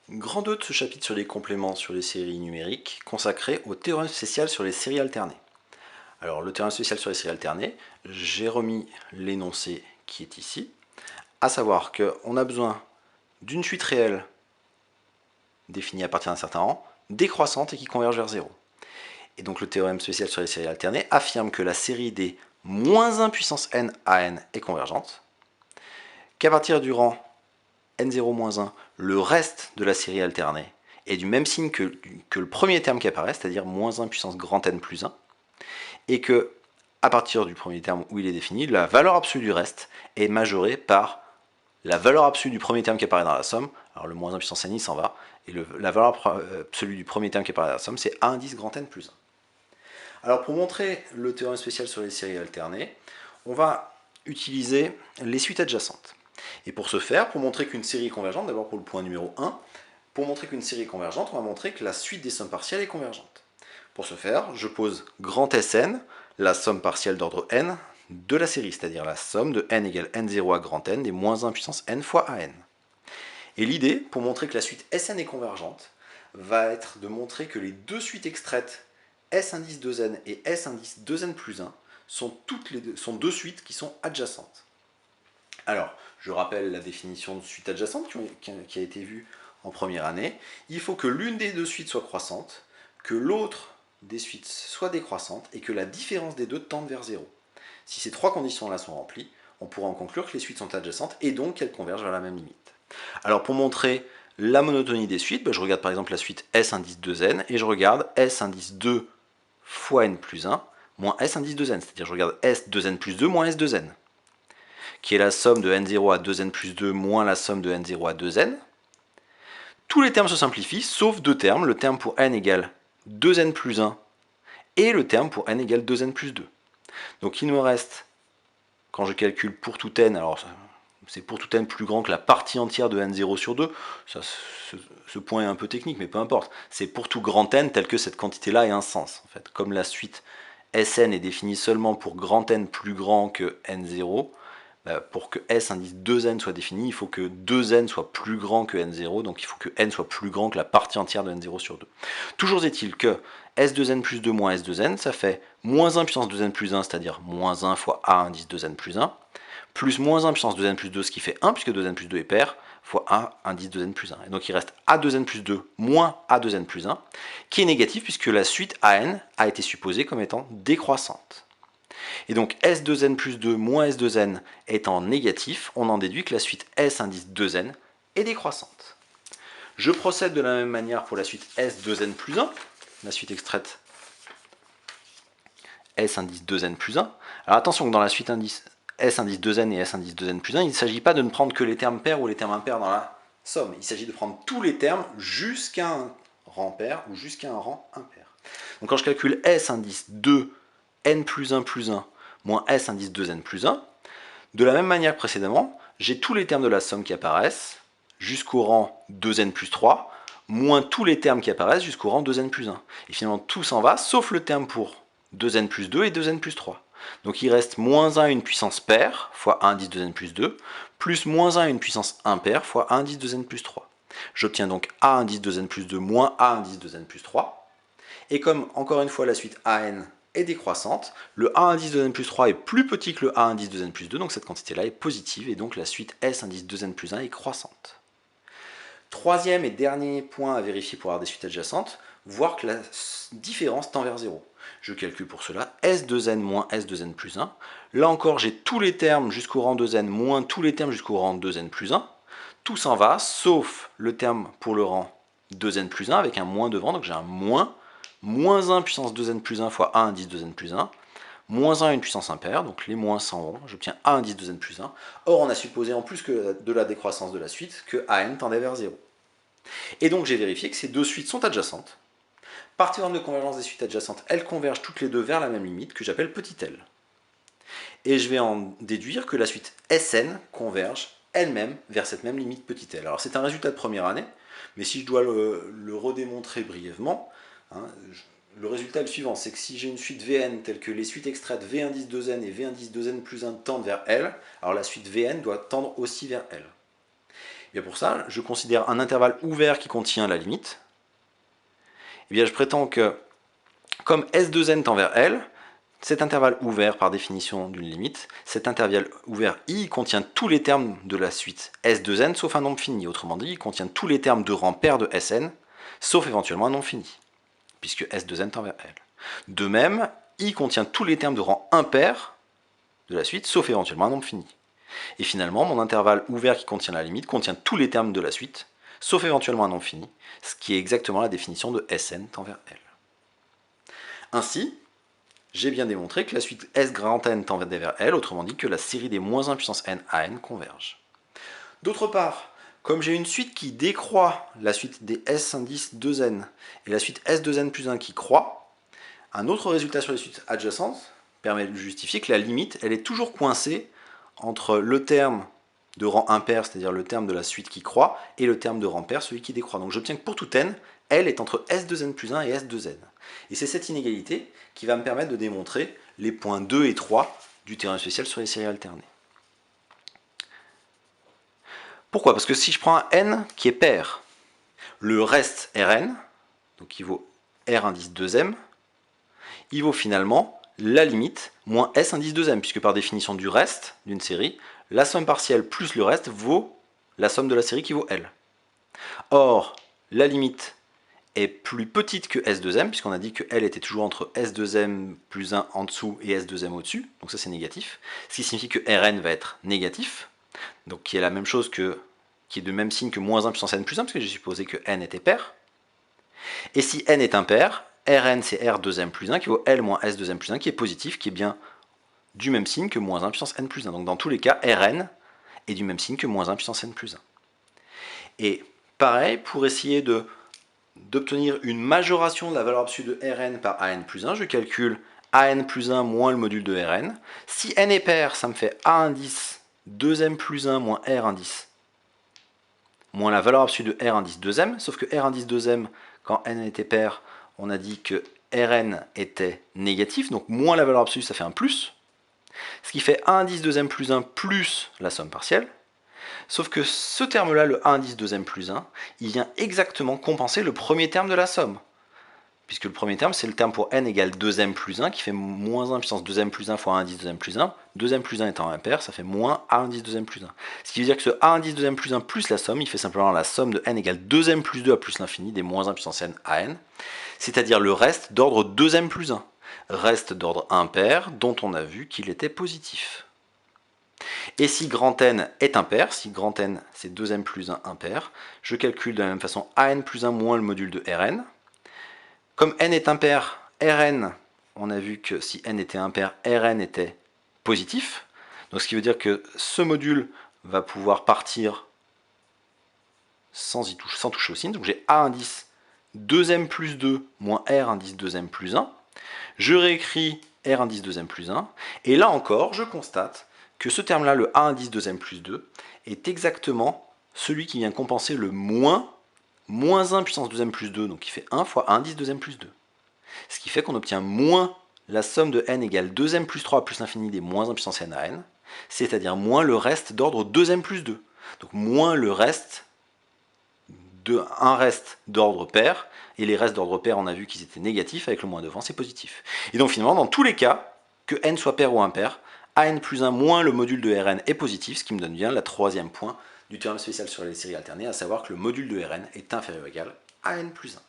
Grand 2 de ce chapitre sur les compléments sur les séries numériques, consacré au théorème spécial sur les séries alternées. Alors le théorème spécial sur les séries alternées, j'ai remis l'énoncé qui est ici, à savoir qu'on a besoin d'une suite réelle définie à partir d'un certain rang, décroissante et qui converge vers 0. Et donc le théorème spécial sur les séries alternées affirme que la série des moins 1 puissance n à n est convergente, qu'à partir du rang n0-1, le reste de la série alternée est du même signe que le premier terme qui apparaît, c'est-à-dire moins 1 puissance grand n plus 1, et que à partir du premier terme où il est défini, la valeur absolue du reste est majorée par la valeur absolue du premier terme qui apparaît dans la somme. Alors le moins 1 puissance n, il s'en va, et la valeur absolue du premier terme qui apparaît dans la somme, c'est a indice grand n plus 1. Alors pour montrer le théorème spécial sur les séries alternées, on va utiliser les suites adjacentes. Et pour ce faire, pour montrer qu'une série est convergente, d'abord pour le point numéro 1, pour montrer qu'une série est convergente, on va montrer que la suite des sommes partielles est convergente. Pour ce faire, je pose grand Sn, la somme partielle d'ordre n, de la série, c'est-à-dire la somme de n égale n0 à grand n des moins 1 puissance n fois an. Et l'idée, pour montrer que la suite Sn est convergente, va être de montrer que les deux suites extraites S indice 2n et S indice 2n plus 1 sont deux suites qui sont adjacentes. Alors, je rappelle la définition de suite adjacente qui a été vue en première année. Il faut que l'une des deux suites soit croissante, que l'autre des suites soit décroissante et que la différence des deux tende vers 0. Si ces trois conditions-là sont remplies, on pourra en conclure que les suites sont adjacentes et donc qu'elles convergent vers la même limite. Alors pour montrer la monotonie des suites, je regarde par exemple la suite S indice 2n et je regarde S indice 2 fois n plus 1 moins S indice 2n, c'est-à-dire je regarde S 2n plus 2 moins S 2n, qui est la somme de n0 à 2n plus 2 moins la somme de n0 à 2n. Tous les termes se simplifient, sauf deux termes, le terme pour n égale 2n plus 1 et le terme pour n égale 2n plus 2. Donc il me reste, quand je calcule pour tout n, alors c'est pour tout n plus grand que la partie entière de n0 sur 2, ce point est un peu technique, mais peu importe. C'est pour tout grand n tel que cette quantité-là ait un sens. En fait, comme la suite Sn est définie seulement pour grand n plus grand que n0, pour que S indice 2n soit défini, il faut que 2n soit plus grand que n0, donc il faut que n soit plus grand que la partie entière de n0 sur 2. Toujours est-il que S2n plus 2 moins S2n, ça fait moins 1 puissance 2n plus 1, c'est-à-dire moins 1 fois A indice 2n plus 1, plus moins 1 puissance 2n plus 2, ce qui fait 1, puisque 2n plus 2 est pair, fois A indice 2n plus 1. Et donc il reste A2n plus 2 moins A2n plus 1, qui est négatif, puisque la suite AN a été supposée comme étant décroissante. Et donc S2n plus 2 moins S2n étant négatif, on en déduit que la suite S indice 2n est décroissante. Je procède de la même manière pour la suite S2n plus 1, la suite extraite S indice 2n plus 1. Alors attention que dans la suite S indice 2n et S indice 2n plus 1, il ne s'agit pas de ne prendre que les termes pairs ou les termes impairs dans la somme. Il s'agit de prendre tous les termes jusqu'à un rang pair ou jusqu'à un rang impair. Donc quand je calcule S indice 2 n plus 1 plus 1 moins S indice 2n plus 1, de la même manière que précédemment, j'ai tous les termes de la somme qui apparaissent jusqu'au rang 2n plus 3, moins tous les termes qui apparaissent jusqu'au rang 2n plus 1. Et finalement, tout s'en va, sauf le terme pour 2n plus 2 et 2n plus 3. Donc il reste moins 1 une puissance paire, fois 1 indice 2n plus 2, plus moins 1 une puissance impaire, fois 1 indice 2n plus 3. J'obtiens donc A indice 2n plus 2 moins A indice 2n plus 3. Et comme, encore une fois, la suite AN est décroissante, le A indice 2n plus 3 est plus petit que le A indice 2n plus 2, donc cette quantité-là est positive, et donc la suite S indice 2n plus 1 est croissante. Troisième et dernier point à vérifier pour avoir des suites adjacentes, voir que la différence tend vers 0. Je calcule pour cela S2n moins S2n plus 1. Là encore, j'ai tous les termes jusqu'au rang 2n moins tous les termes jusqu'au rang 2n plus 1. Tout s'en va, sauf le terme pour le rang 2n plus 1 avec un moins devant, donc j'ai un moins 1 puissance 2n plus 1 fois A indice 2n plus 1, moins 1 une puissance impaire, donc les moins s'en vont, j'obtiens A indice 2n plus 1. Or, on a supposé en plus que de la décroissance de la suite que AN tendait vers 0. Et donc j'ai vérifié que ces deux suites sont adjacentes. Par théorème de convergence des suites adjacentes, elles convergent toutes les deux vers la même limite que j'appelle petit l. Et je vais en déduire que la suite Sn converge elle-même vers cette même limite petit l. Alors c'est un résultat de première année, mais si je dois le redémontrer brièvement, le résultat est le suivant, c'est que si j'ai une suite Vn telle que les suites extraites V indice 2n et V indice 2n plus 1 tendent vers L, alors la suite Vn doit tendre aussi vers L. Et bien pour ça, je considère un intervalle ouvert qui contient la limite. Et bien je prétends que, comme S2n tend vers L, cet intervalle ouvert par définition d'une limite, cet intervalle ouvert I contient tous les termes de la suite S2n sauf un nombre fini. Autrement dit, il contient tous les termes de rang pair de Sn, sauf éventuellement un nombre fini, puisque S2n tend vers L. De même, I contient tous les termes de rang impair de la suite, sauf éventuellement un nombre fini. Et finalement, mon intervalle ouvert qui contient la limite contient tous les termes de la suite, sauf éventuellement un nombre fini, ce qui est exactement la définition de Sn tend vers L. Ainsi, j'ai bien démontré que la suite S grand N tend vers L, autrement dit que la série des moins 1 puissance n à n converge. D'autre part, comme j'ai une suite qui décroît, la suite des S indices 2n, et la suite S2n plus 1 qui croît, un autre résultat sur les suites adjacentes permet de justifier que la limite, elle est toujours coincée entre le terme de rang impair, c'est-à-dire le terme de la suite qui croît, et le terme de rang pair, celui qui décroît. Donc j'obtiens que pour tout n, L est entre S2n plus 1 et S2n. Et c'est cette inégalité qui va me permettre de démontrer les points 2 et 3 du théorème spécial sur les séries alternées. Pourquoi? Parce que si je prends un n qui est pair, le reste Rn, donc qui vaut R indice 2m, il vaut finalement la limite moins S indice 2m, puisque par définition du reste d'une série, la somme partielle plus le reste vaut la somme de la série qui vaut L. Or, la limite est plus petite que S2m, puisqu'on a dit que L était toujours entre S2m plus 1 en dessous et S2m au-dessus, donc ça c'est négatif, ce qui signifie que Rn va être négatif, donc qui est la même chose que, qui est de même signe que moins 1 puissance n plus 1, parce que j'ai supposé que n était pair. Et si n est impair, Rn c'est R2m plus 1 qui vaut L moins S2m plus 1, qui est positif, qui est bien du même signe que moins 1 puissance n plus 1. Donc dans tous les cas, Rn est du même signe que moins 1 puissance n plus 1. Et pareil, pour essayer d'obtenir une majoration de la valeur absolue de Rn par An plus 1, je calcule An plus 1 moins le module de Rn. Si n est pair, ça me fait A indice 2m plus 1 moins R indice moins la valeur absolue de R indice 2m, sauf que R indice 2m, quand n était pair, on a dit que Rn était négatif, donc moins la valeur absolue, ça fait un plus, ce qui fait 1 indice 2m plus 1 plus la somme partielle. Sauf que ce terme-là, le 1 indice 2m plus 1, il vient exactement compenser le premier terme de la somme. Puisque le premier terme, c'est le terme pour n égale 2m plus 1, qui fait moins 1 puissance 2m plus 1 fois 1 indice 2m plus 1. 2m plus 1 étant impair, ça fait moins a indice 2m plus 1. Ce qui veut dire que ce a indice 2m plus 1 plus la somme, il fait simplement la somme de n égale 2m plus 2 à plus l'infini des moins 1 puissance n à n, c'est-à-dire le reste d'ordre 2m plus 1. Reste d'ordre impair, dont on a vu qu'il était positif. Et si grand N est impair, si grand N c'est 2m plus 1 impair, je calcule de la même façon An plus 1 moins le module de Rn. Comme N est impair, Rn, on a vu que si N était impair, Rn était positif. Donc ce qui veut dire que ce module va pouvoir partir sans toucher au signe. Donc j'ai A indice 2m plus 2 moins R indice 2m plus 1. Je réécris R indice 2m plus 1. Et là encore, je constate que ce terme-là, le A indice 2m plus 2, est exactement celui qui vient compenser le moins 1 puissance 2m plus 2, donc qui fait 1 fois 1 indice 2m plus 2. Ce qui fait qu'on obtient moins la somme de n égale 2m plus 3 plus l'infini des moins 1 puissance n à n, c'est-à-dire moins le reste d'ordre 2m plus 2. Donc moins le reste un reste d'ordre pair, et les restes d'ordre pair, on a vu qu'ils étaient négatifs, avec le moins devant, c'est positif. Et donc finalement, dans tous les cas, que n soit pair ou impair, An plus 1 moins le module de Rn est positif, ce qui me donne bien la troisième point du théorème spécial sur les séries alternées, à savoir que le module de Rn est inférieur ou égal à n plus 1.